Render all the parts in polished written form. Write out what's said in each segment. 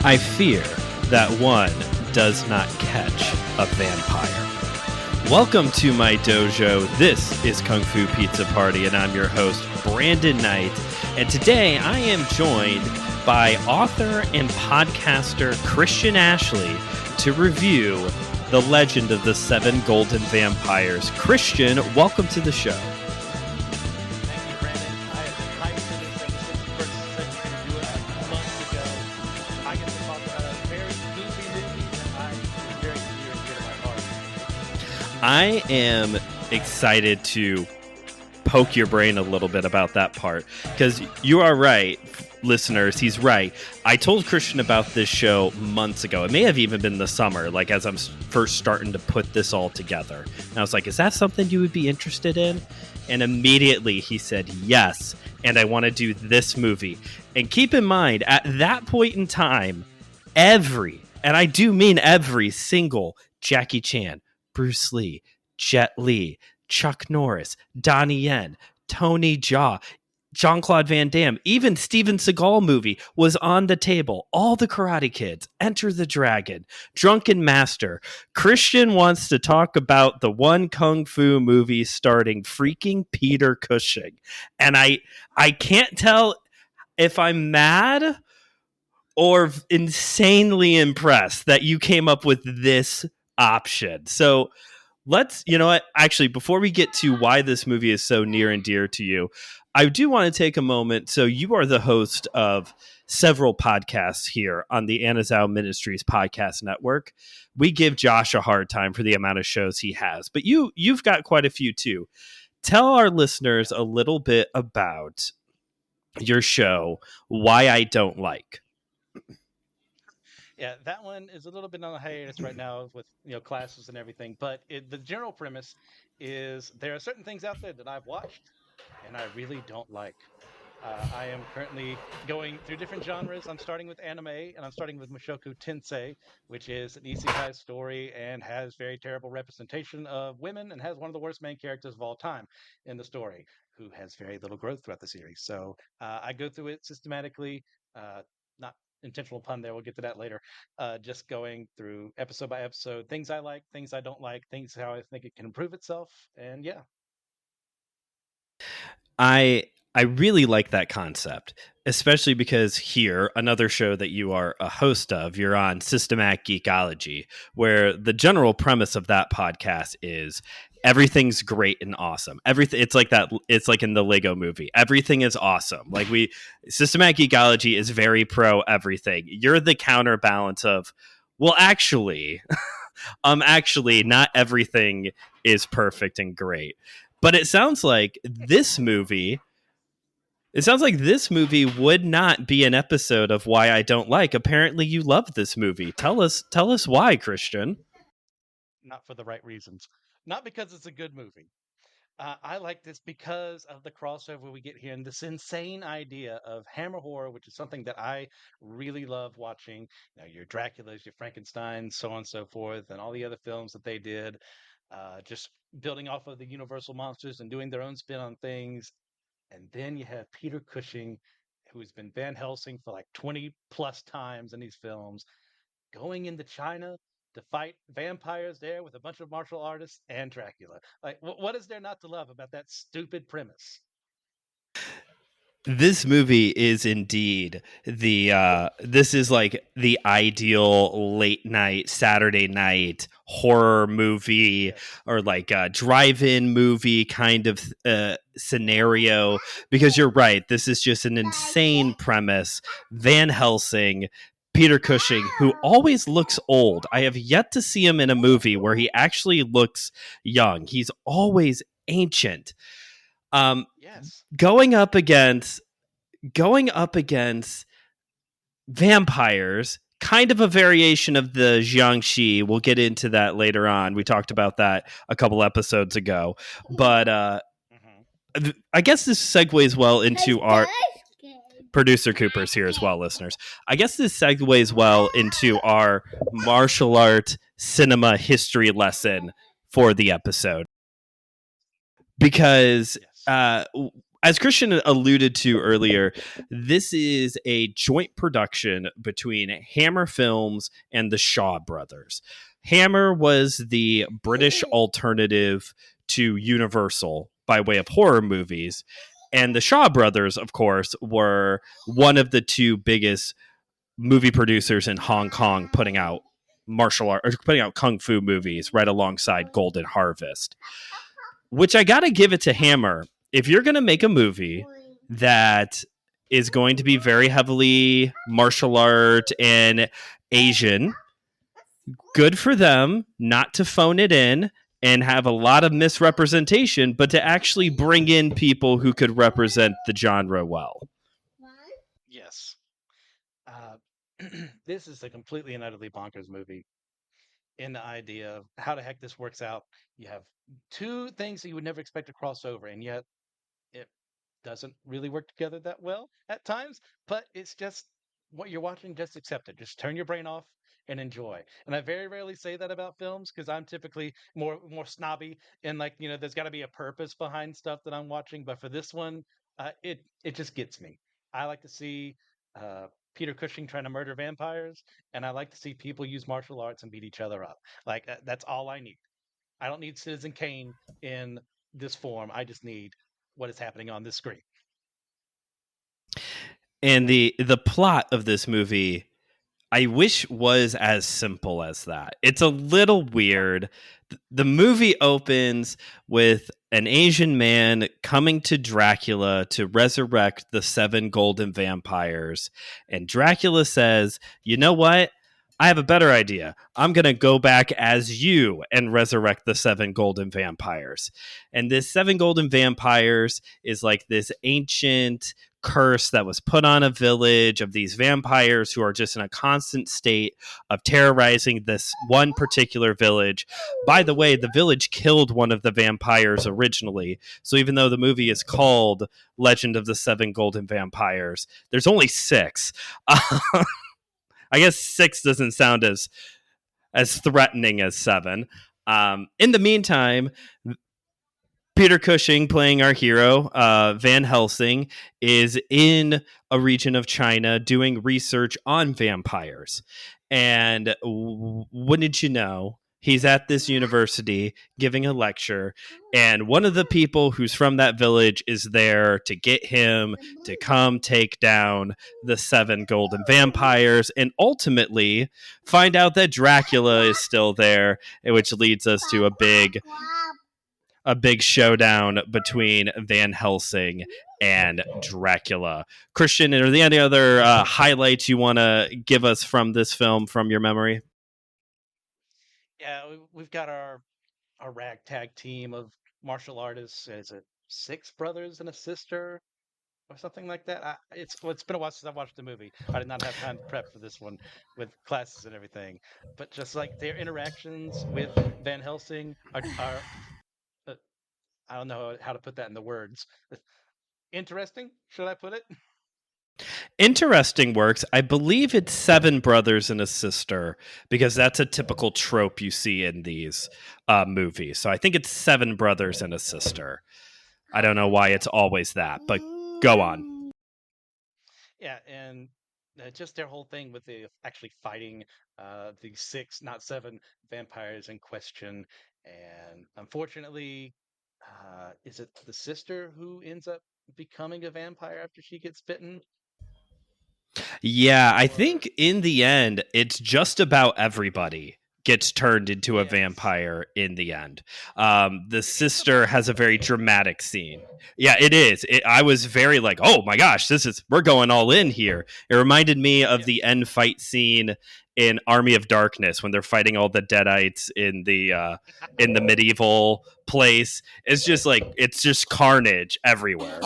I fear that one does not catch a vampire. Welcome to my dojo. This is Kung Fu Pizza Party, and I'm your host, Brandon Knight. And today I am joined by author and podcaster Christian Ashley to review The Legend of the Seven Golden Vampires. Christian, welcome to the show. Thank you, Brandon. I have been hyped for this episode. First said we were going to do it months ago. I get to talk about a very goofy movie that I is very near and dear to my heart. I am excited to poke your brain a little bit about that part, because you are right, listeners. He's right. I told Christian about this show months ago. It may have even been the summer, like as I'm first starting to put this all together. And I was like, is that something you would be interested in? And immediately he said, yes, and I want to do this movie. And keep in mind, at that point in time, and I do mean every single Jackie Chan, Bruce Lee, Jet Li, Chuck Norris, Donnie Yen, Tony Jaa, Jean-Claude Van Damme, even Steven Seagal movie was on the table. All the Karate Kids, Enter the Dragon, Drunken Master. Christian wants to talk about the one Kung Fu movie starring freaking Peter Cushing. And I can't tell if I'm mad or insanely impressed that you came up with this option. So you know what? Actually, before we get to why this movie is so near and dear to you, I do want to take a moment. So you are the host of several podcasts here on the Anazao Ministries podcast network. We give Josh a hard time for the amount of shows he has, but you've got quite a few too. Tell our listeners a little bit about your show, Why I Don't Like. Yeah, that one is a little bit on a hiatus right now with classes and everything. But the general premise is there are certain things out there that I've watched and I really don't like. I am currently going through different genres. I'm starting with anime, and I'm starting with Mushoku Tensei, which is an isekai story and has very terrible representation of women and has one of the worst main characters of all time in the story, who has very little growth throughout the series. So I go through it systematically, not intentional pun there, we'll get to that later. Just going through episode by episode, things I like, things I don't like, things how I think it can improve itself, and yeah. I really like that concept, especially because here, another show that you are a host of, you're on Systematic Geekology, where the general premise of that podcast is everything's great and awesome. Everything, it's like that. It's like in the Lego movie. Everything is awesome. Like Systematic Geekology is very pro everything. You're the counterbalance of, well, actually, not everything is perfect and great. But it sounds like this movie would not be an episode of Why I Don't Like. Apparently you love this movie. Tell us why, Christian. Not for the right reasons. Not because it's a good movie. I like this because of the crossover we get here and this insane idea of Hammer horror, which is something that I really love watching. Your Draculas, your Frankensteins, so on and so forth, and all the other films that they did, just building off of the Universal monsters and doing their own spin on things. And then you have Peter Cushing, who's been Van Helsing for like 20 plus times in these films, going into China to fight vampires there with a bunch of martial artists and Dracula. Like, what is there not to love about that stupid premise? This movie is indeed this is like the ideal late night Saturday night horror movie, or like a drive-in movie kind of scenario, because you're right, this is just an insane premise. Van Helsing, Peter Cushing, who always looks old. I have yet to see him in a movie where he actually looks young. He's always ancient. Yes. Going up against vampires, kind of a variation of the Jiangxi. We'll get into that later on. We talked about that a couple episodes ago. But I guess this segues well into our producer Cooper's here as well, listeners. I guess this segues well into our martial art cinema history lesson for the episode. Because as Christian alluded to earlier, this is a joint production between Hammer Films and the Shaw Brothers. Hammer was the British alternative to Universal by way of horror movies. And the Shaw Brothers, of course, were one of the two biggest movie producers in Hong Kong, putting out martial art or putting out kung fu movies right alongside Golden Harvest. Which I got to give it to Hammer. If you're going to make a movie that is going to be very heavily martial art and Asian, good for them not to phone it in and have a lot of misrepresentation, but to actually bring in people who could represent the genre well. Yes. Uh, this is a completely and utterly bonkers movie in the idea of how the heck this works out. You have two things that you would never expect to cross over, and yet it doesn't really work together that well at times, but it's just what you're watching, just accept it. Just turn your brain off and enjoy. And I very rarely say that about films because I'm typically more snobby and like, there's got to be a purpose behind stuff that I'm watching. But for this one, it just gets me. I like to see uh, Peter Cushing trying to murder vampires, and I like to see people use martial arts and beat each other up. Like that's all I need. I don't need Citizen Kane in this form. I just need what is happening on this screen. And the plot of this movie I wish was as simple as that. It's a little weird. The movie opens with an Asian man coming to Dracula to resurrect the seven golden vampires. And Dracula says, "You know what? I have a better idea. I'm going to go back as you and resurrect the seven golden vampires." And this seven golden vampires is like this ancient curse that was put on a village of these vampires who are just in a constant state of terrorizing this one particular village. By the way, the village killed one of the vampires originally. So even though the movie is called Legend of the Seven Golden Vampires, there's only six. I guess six doesn't sound as threatening as seven. In the meantime, Peter Cushing, playing our hero, Van Helsing, is in a region of China doing research on vampires. And wouldn't you know, he's at this university giving a lecture, and one of the people who's from that village is there to get him to come take down the seven golden vampires and ultimately find out that Dracula is still there, which leads us to a big showdown between Van Helsing and Dracula. Christian, are there any other highlights you want to give us from this film from your memory? Yeah, we've got our ragtag team of martial artists. Is it six brothers and a sister or something like that? It's been a while since I watched the movie. I did not have time to prep for this one with classes and everything. But just like their interactions with Van Helsing are uh, I don't know how to put that in the words. Interesting, should I put it? Interesting works. I believe it's seven brothers and a sister because that's a typical trope you see in these movies. So I think it's seven brothers and a sister. I don't know why it's always that, but go on. Yeah, and just their whole thing with the actually fighting the six, not seven vampires in question. And unfortunately, is it the sister who ends up becoming a vampire after she gets bitten? Yeah, I Or think in the end, it's just about everybody gets turned into a yes, vampire in the end. The it is a sister has a bummer. very dramatic scene. Yeah, it is. I was very like, oh my gosh, we're going all in here. It reminded me of the Yes, end fight scene in Army of Darkness when they're fighting all the Deadites in the medieval place. It's just carnage everywhere.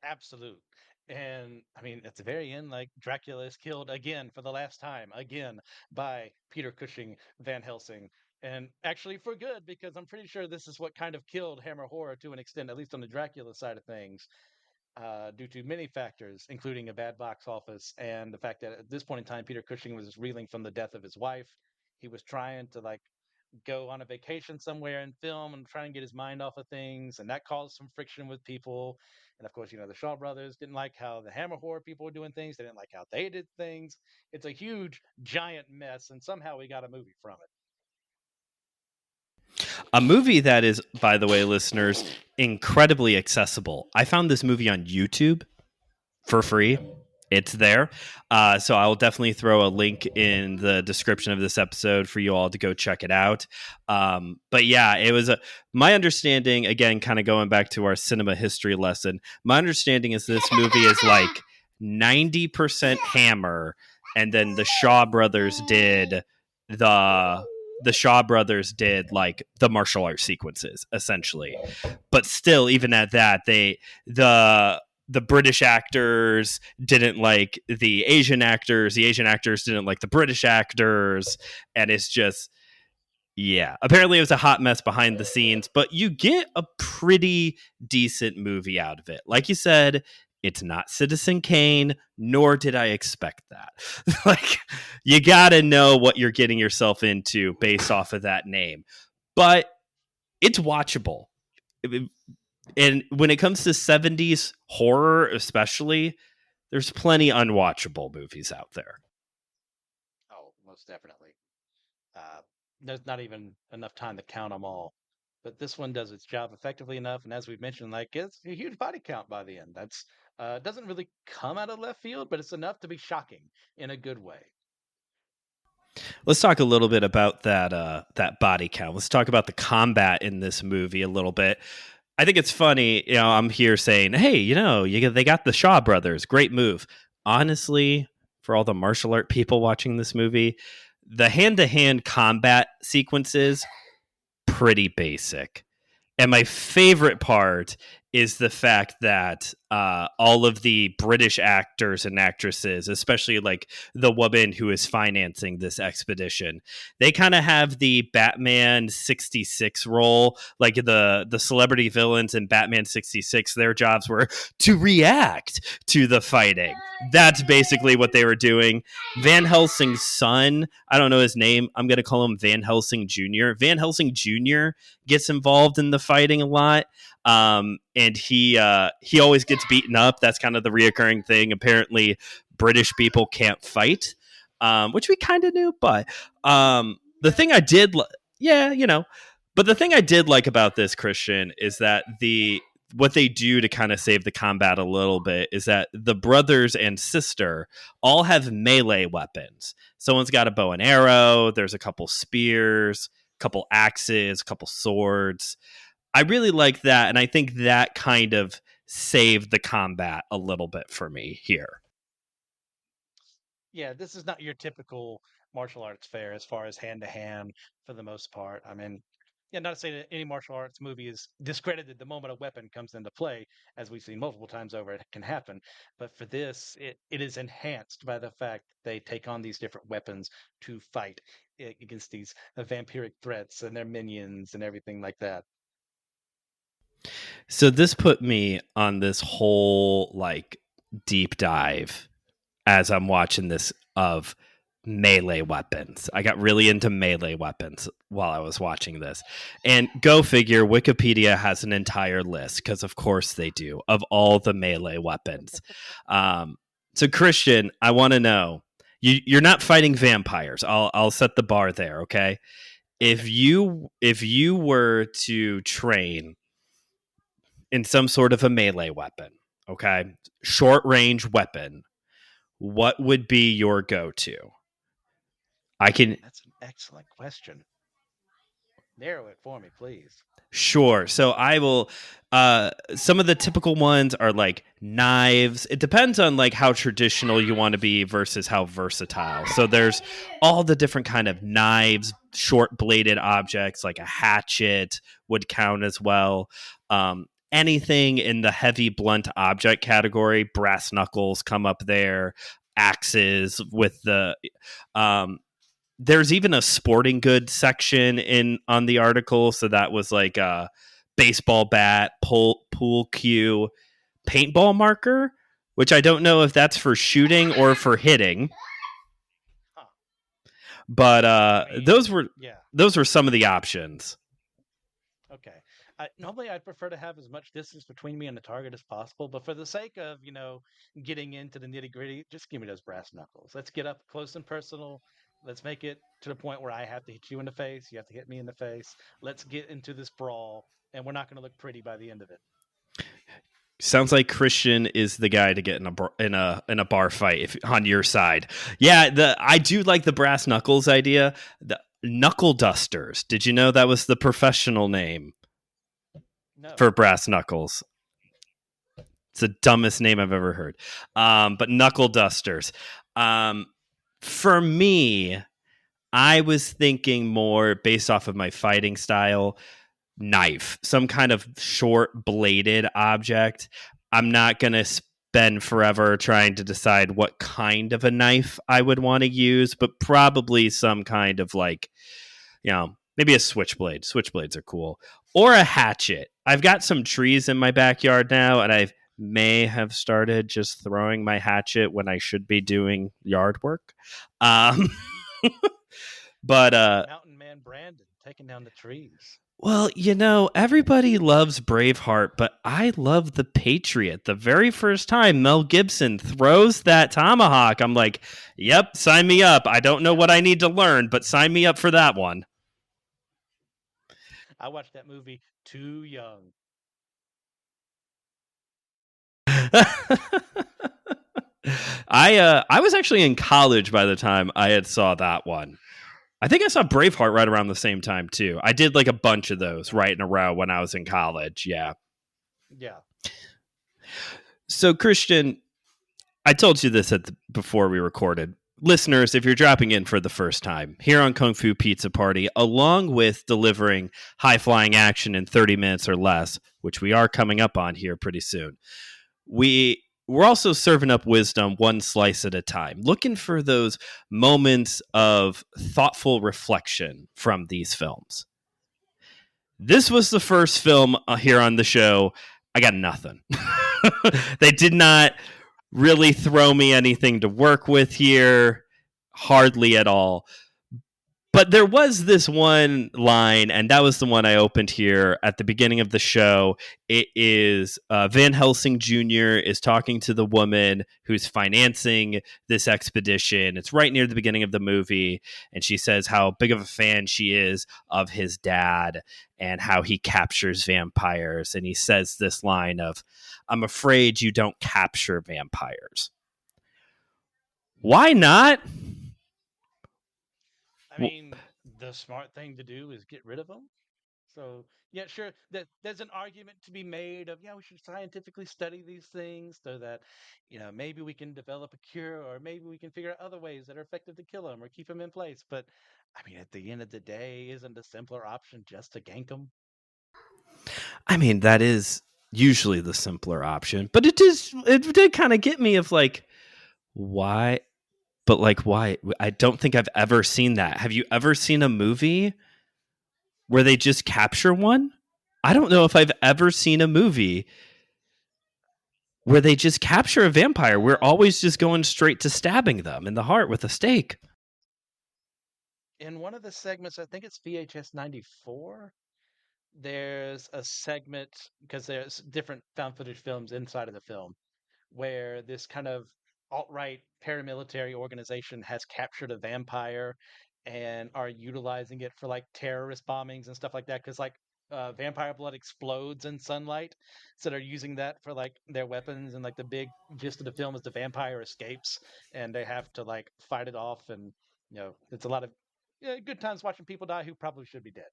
absolute. And I mean, at the very end, like Dracula is killed again for the last time, again by Peter Cushing Van Helsing. And actually for good, because I'm pretty sure this is what kind of killed Hammer Horror to an extent, at least on the Dracula side of things, due to many factors, including a bad box office and the fact that at this point in time, Peter Cushing was reeling from the death of his wife. He was trying to like go on a vacation somewhere and film and try and get his mind off of things, and that caused some friction with people. And of course, the Shaw brothers didn't like how the Hammer horror people were doing things. They didn't like how they did things. It's a huge, giant mess, and somehow we got a movie from it. A movie that is, by the way, listeners, incredibly accessible. I found this movie on YouTube for free. It's there. So I will definitely throw a link in the description of this episode for you all to go check it out. But yeah, it was my understanding, again, kind of going back to our cinema history lesson. My understanding is this movie is like 90% Hammer, and then the Shaw brothers did like the martial arts sequences essentially. But still, even at that, the British actors didn't like the Asian actors. The Asian actors didn't like the British actors. And it's just, yeah. Apparently, it was a hot mess behind the scenes, but you get a pretty decent movie out of it. Like you said, it's not Citizen Kane, nor did I expect that. Like, you got to know what you're getting yourself into based off of that name. But it's watchable. And when it comes to 70s horror, especially, there's plenty unwatchable movies out there. Oh, most definitely. Uh, there's not even enough time to count them all. But this one does its job effectively enough, and as we've mentioned, like it's a huge body count by the end. That's doesn't really come out of left field, but it's enough to be shocking in a good way. Let's talk a little bit about that body count. Let's talk about the combat in this movie a little bit. I think it's funny, I'm here saying, hey, they got the Shaw brothers, great move. Honestly, for all the martial art people watching this movie, the hand-to-hand combat sequences, pretty basic. And my favorite part is the fact that all of the British actors and actresses, especially like the woman who is financing this expedition, they kind of have the Batman 66 role. Like the celebrity villains in Batman 66, their jobs were to react to the fighting. That's basically what they were doing. Van Helsing's son, I don't know his name. I'm going to call him Van Helsing Jr. Van Helsing Jr. gets involved in the fighting a lot. And he always gets beaten up. That's kind of the reoccurring thing. Apparently, British people can't fight, which we kind of knew. But the thing I did, but the thing I did like about this, Christian, is that what they do to kind of save the combat a little bit is that the brothers and sister all have melee weapons. Someone's got a bow and arrow. There's a couple spears, a couple axes, a couple swords. I really like that, and I think that kind of saved the combat a little bit for me here. Yeah, this is not your typical martial arts fair as far as hand to hand for the most part. I mean, yeah, not to say that any martial arts movie is discredited the moment a weapon comes into play, as we've seen multiple times over, it can happen. But for this, it is enhanced by the fact that they take on these different weapons to fight against these vampiric threats and their minions and everything like that. So this put me on this whole like deep dive as I'm watching this of melee weapons. I got really into melee weapons while I was watching this. And go figure, Wikipedia has an entire list, because of course they do, of all the melee weapons. So Christian, I want to know, you're not fighting vampires. I'll set the bar there, okay? If you were to train in some sort of a melee weapon, okay? Short range weapon, what would be your go-to? I can That's an excellent question. Narrow it for me, please. Sure. So I will some of the typical ones are like knives. It depends on like how traditional you want to be versus how versatile. So there's all the different kind of knives, short bladed objects like a hatchet would count as well. Anything in the heavy blunt object category, brass knuckles come up there, axes with the there's even a sporting goods section in on the article, so that was like a baseball bat, pool cue, paintball marker, which I don't know if that's for shooting or for hitting. Huh. But I mean, yeah. those were some of the options. Okay. Normally, I'd prefer to have as much distance between me and the target as possible, but for the sake of, getting into the nitty-gritty, just give me those brass knuckles. Let's get up close and personal. Let's make it to the point where I have to hit you in the face, you have to hit me in the face. Let's get into this brawl, and we're not going to look pretty by the end of it. Sounds like Christian is the guy to get in a bar fight if on your side. Yeah, I do like the brass knuckles idea. The knuckle dusters. Did you know that was the professional name No. for brass knuckles? It's the dumbest name I've ever heard. But knuckle dusters. Um, for me, I was thinking more based off of my fighting style, knife, some kind of short bladed object. I'm not going to spend forever trying to decide what kind of a knife I would want to use, but probably some kind of like, maybe a switchblade. Switchblades are cool. Or a hatchet. I've got some trees in my backyard now, and I may have started just throwing my hatchet when I should be doing yard work. Um, but Mountain Man Brandon taking down the trees. well, everybody loves Braveheart, but I love The Patriot. The very first time Mel Gibson throws that tomahawk, I'm like, yep, sign me up. I don't know Yeah. what I need to learn, but sign me up for that one. I watched that movie too young. I was actually in college by the time I had saw that one. I think I saw Braveheart right around the same time too. I did like a bunch of those Yeah. right in a row when I was in college. Yeah. Yeah. So Christian, I told you this before we recorded. Listeners, if you're dropping in for the first time here on Kung Fu Pizza Party, along with delivering high flying action in 30 minutes or less, which we are coming up on here pretty soon, we're also serving up wisdom one slice at a time, looking for those moments of thoughtful reflection from these films. This was the first film here on the show. I got nothing. They did not really throw me anything to work with here, hardly at all. But there was this one line, and that was the one I opened here at the beginning of the show. It is Van Helsing Jr. is talking to the woman who's financing this expedition. It's right near the beginning of the movie, and she says how big of a fan she is of his dad and how he captures vampires. And he says this line of, "I'm afraid you don't capture vampires." Why not? I mean, the smart thing to do is get rid of them. So, yeah, sure. There's an argument to be made of, yeah, we should scientifically study these things so that, maybe we can develop a cure or maybe we can figure out other ways that are effective to kill them or keep them in place. But I mean, at the end of the day, isn't the simpler option just to gank them? I mean, that is usually the simpler option, but it did kind of get me of like, why? But like, why? I don't think I've ever seen that. Have you ever seen a movie where they just capture one? I don't know if I've ever seen a movie where they just capture a vampire. We're Um, always just going straight to stabbing them in the heart with a stake. in one of the segments, I think it's VHS 94, there's a segment because there's different found footage films inside of the film where this kind of alt-right paramilitary organization has captured a vampire and are utilizing it for like terrorist bombings and stuff like that because like vampire blood explodes in sunlight, so they're using that for like their weapons, and like the big gist of the film is the vampire escapes and they have to like fight it off, and it's a lot of good times watching people die who probably should be dead.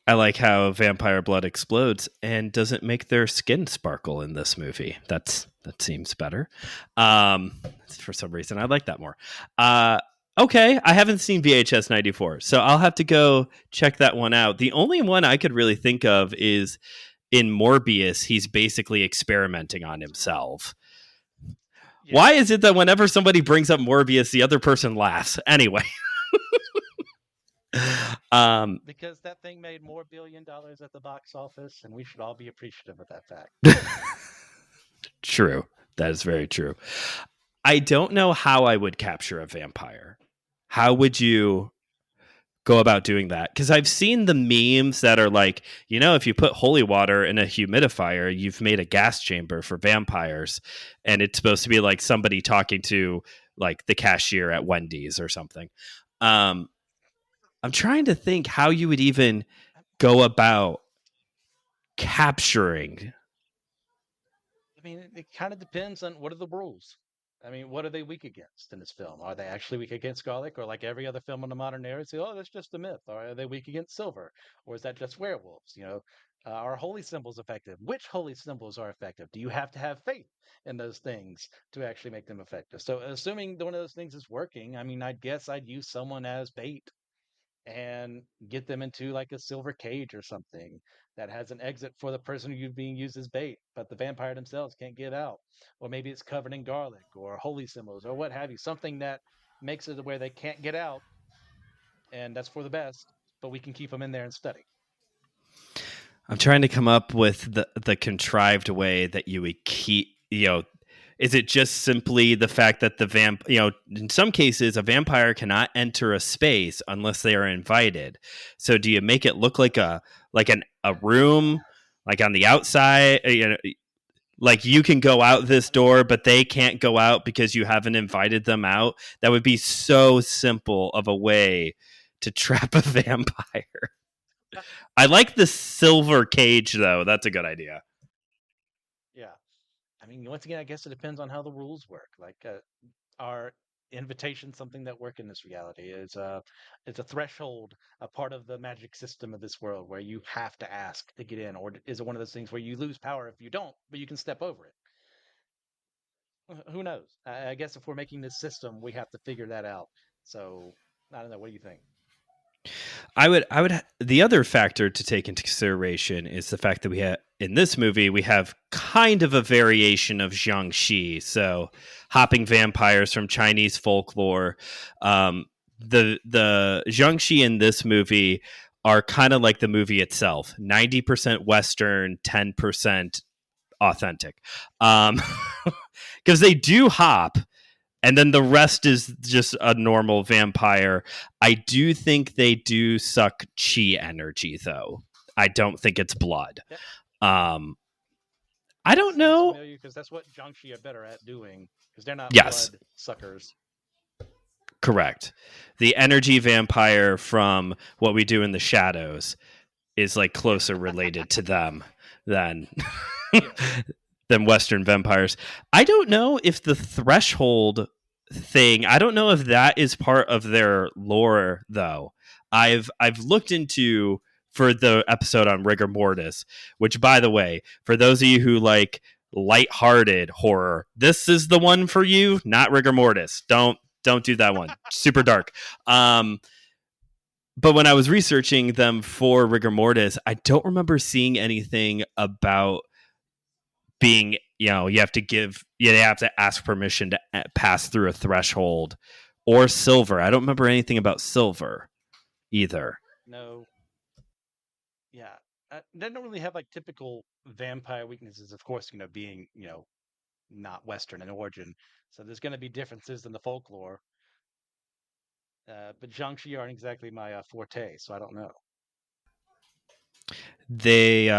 I like how vampire blood explodes and doesn't make their skin sparkle in this movie. That seems better. Um, for some reason, I like that more. Okay, I haven't seen VHS 94, so I'll have to go check that one out. The only one I could really think of is in Morbius. He's basically experimenting on himself. Why is Yes, it that whenever somebody brings up Morbius, the other person laughs? Anyway. um, because that thing made more $1 billion at the box office, and we should all be appreciative of that fact. True. That is very true. I don't know how I would capture a vampire. how would you go about doing that? Because I've seen the memes that are like, if you put holy water in a humidifier, you've made a gas chamber for vampires, and it's supposed to be like somebody talking to like the cashier at Wendy's or something. Um, I'm trying to think how you would even go about capturing. I mean, it kind of depends on what are the rules. I mean, what are they weak against in this film? Are they actually weak against garlic, or like every other film in the modern era, say, oh, that's just a myth? Or are they weak against silver, or is that just werewolves? Are holy symbols effective? Which holy symbols are effective? Do you have to have faith in those things to actually make them effective? So, assuming one of those things is working, I mean, I guess I'd use someone as bait and get them into like a silver cage or something that has an exit for the person who's being used as bait, but the vampire themselves can't get out. Or maybe it's covered in garlic or holy symbols or what have you, something that makes it where they can't get out, and that's for the best, but we can keep them in there and study. I'm trying to come up with the contrived way that you would keep, is it just simply the fact that in some cases a vampire cannot enter a space unless they are invited. So do you make it look like a room, like on the outside, like you can go out this door but they can't go out because you haven't invited them out? That would be so simple of a way to trap a vampire. I like the silver cage though. That's a good idea. Yeah. I mean, once again, I guess it depends on how the rules work. Like, are invitations something that work in this reality? Is a threshold a part of the magic system of this world where you have to ask to get in, or is it one of those things where you lose power if you don't, but you can step over it? Who knows? I guess if we're making this system, we have to figure that out. So I don't know. What do you think? The other factor to take into consideration is the fact that in this movie, we have kind of a variation of Jiangxi. So hopping vampires from Chinese folklore. The Jiangxi in this movie are kind of like the movie itself, 90% Western, 10% authentic. Because they do hop, and then the rest is just a normal vampire. I do think they do suck chi energy, though. I don't think it's blood. That Um, I don't sounds know. familiar because that's what Jiangxi are better at doing because they're not Yes, blood suckers. correct. The energy vampire from What We Do in the Shadows is like closer related to them than Yes. than Western vampires. I don't know if the threshold thing, I don't know if that is part of their lore though. I've looked into for the episode on rigor mortis, which by the way, for those of you who like lighthearted horror, this is the one for you, not rigor mortis. Don't do that one. Super dark. But when I was researching them for rigor mortis, I don't remember seeing anything about being, you have to ask permission to pass through a threshold, or silver. I don't remember anything about silver either. No. Yeah. They don't really have like typical vampire weaknesses, of course, being, not Western in origin. So there's going to be differences in the folklore. But Jiangxi aren't exactly my forte, so I don't know. They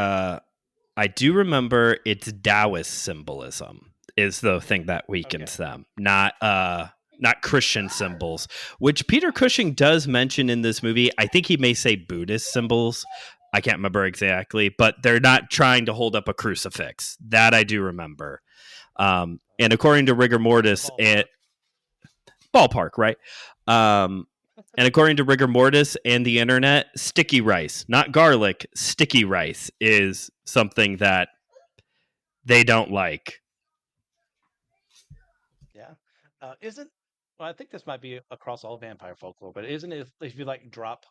I do remember it's Taoist symbolism is the thing that Okay. weakens them, not Christian symbols, which Peter Cushing does mention in this movie. I think he may say Buddhist symbols. I can't remember exactly, but they're not trying to hold up a crucifix. That I do remember. And according to rigor mortis, Ballpark. ballpark, right? And according to rigor mortis and the internet, sticky rice, not garlic, sticky rice is something that they don't like. Yeah. Isn't Well, I think this might be across all vampire folklore, but isn't it if you like drop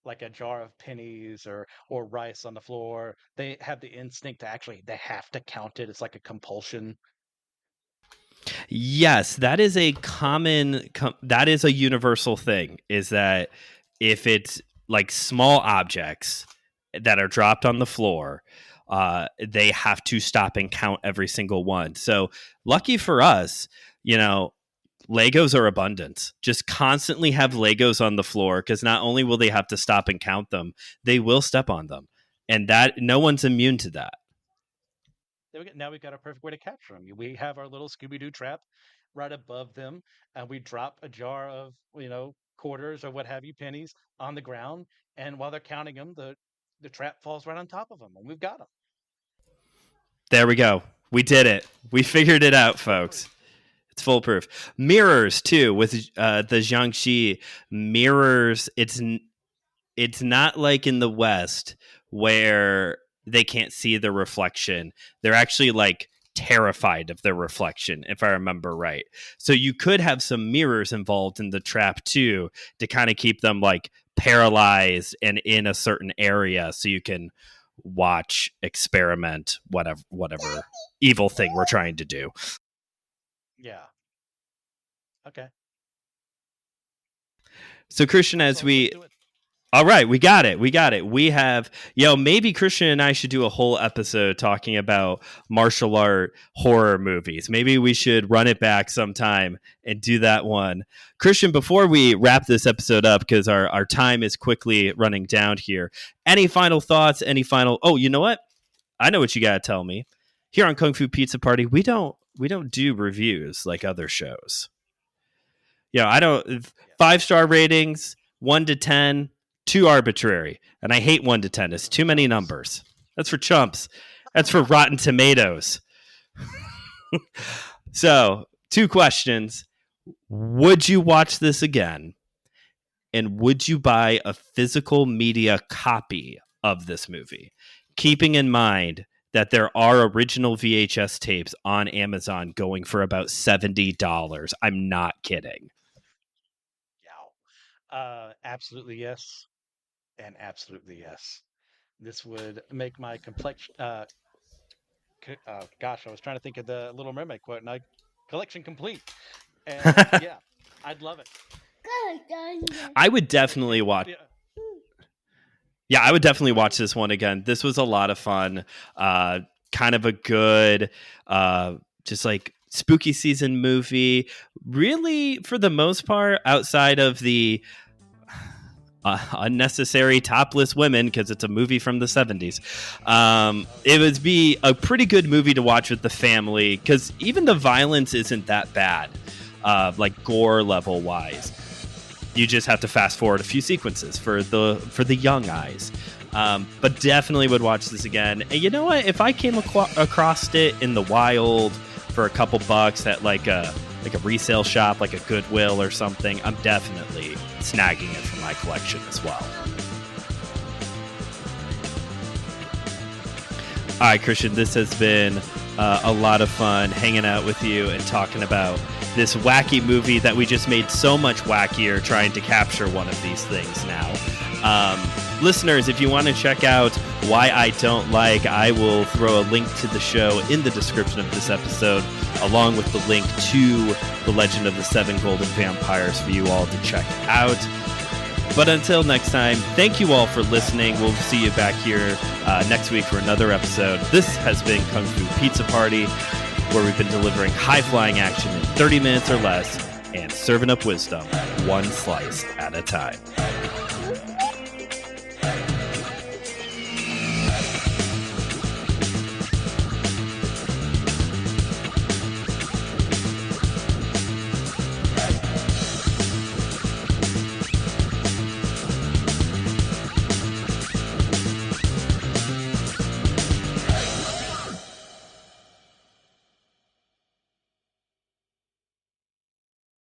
like a jar of pennies or rice on the floor, they have the instinct to actually they have to count it. It's like a compulsion. Yes, that is that is a universal thing, is that if it's like small objects that are dropped on the floor, they have to stop and count every single one. So lucky for us, you know, Legos are abundant. Just constantly have Legos on the floor, because not only will they have to stop and count them, they will step on them. And that no one's immune to that. Now we've got a perfect way to capture them. We have our little Scooby-Doo trap right above them, and we drop a jar of, quarters or what have you, pennies on the ground, and while they're counting them, the trap falls right on top of them, and we've got them. There we go. We did it. We figured it out, folks. It's foolproof. Mirrors too, with the Jiangxi mirrors. It's not like in the West where they can't see the reflection. They're actually like terrified of their reflection, if I remember right. So you could have some mirrors involved in the trap too, to kind of keep them like paralyzed and in a certain area, so you can watch, experiment, whatever evil thing we're trying to do. Yeah. Okay. So Christian, all right, we got it. We have, maybe Christian and I should do a whole episode talking about martial art horror movies. Maybe we should run it back sometime and do that one. Christian, before we wrap this episode up, because our time is quickly running down here, any final thoughts? Oh, you know what? I know what you got to tell me. Here on Kung Fu Pizza Party, we don't do reviews like other shows. I don't 5-star ratings, 1 to 10. Too arbitrary, and I hate 1 to 10. It's too many numbers. That's for chumps. That's for Rotten Tomatoes. So, 2 questions. Would you watch this again? And would you buy a physical media copy of this movie? Keeping in mind that there are original VHS tapes on Amazon going for about $70. I'm not kidding. Yeah. Absolutely yes. And absolutely yes. This would make my complexion. Gosh, I was trying to think of the Little Mermaid quote, and collection complete. And yeah, I'd love it. I would definitely watch. Yeah, I would definitely watch this one again. This was a lot of fun. Kind of a good, just like spooky season movie. Really, for the most part, outside of the unnecessary topless women, because it's a movie from the 70s. It would be a pretty good movie to watch with the family, because even the violence isn't that bad, like gore level wise. You just have to fast forward a few sequences for the young eyes. But definitely would watch this again. And you know what? If I came across it in the wild for a couple bucks at like a resale shop, like a Goodwill or something, I'm definitely snagging it for my collection as well. All right, Christian, this has been a lot of fun hanging out with you and talking about this wacky movie that we just made so much wackier trying to capture one of these things now. Listeners, if you want to check out Why I Don't Like, I will throw a link to the show in the description of this episode, along with the link to The Legend of the Seven Golden Vampires for you all to check out. But until next time, thank you all for listening. We'll see you back here next week for another episode. This has been Kung Fu Pizza Party, where we've been delivering high-flying action in 30 minutes or less and serving up wisdom one slice at a time.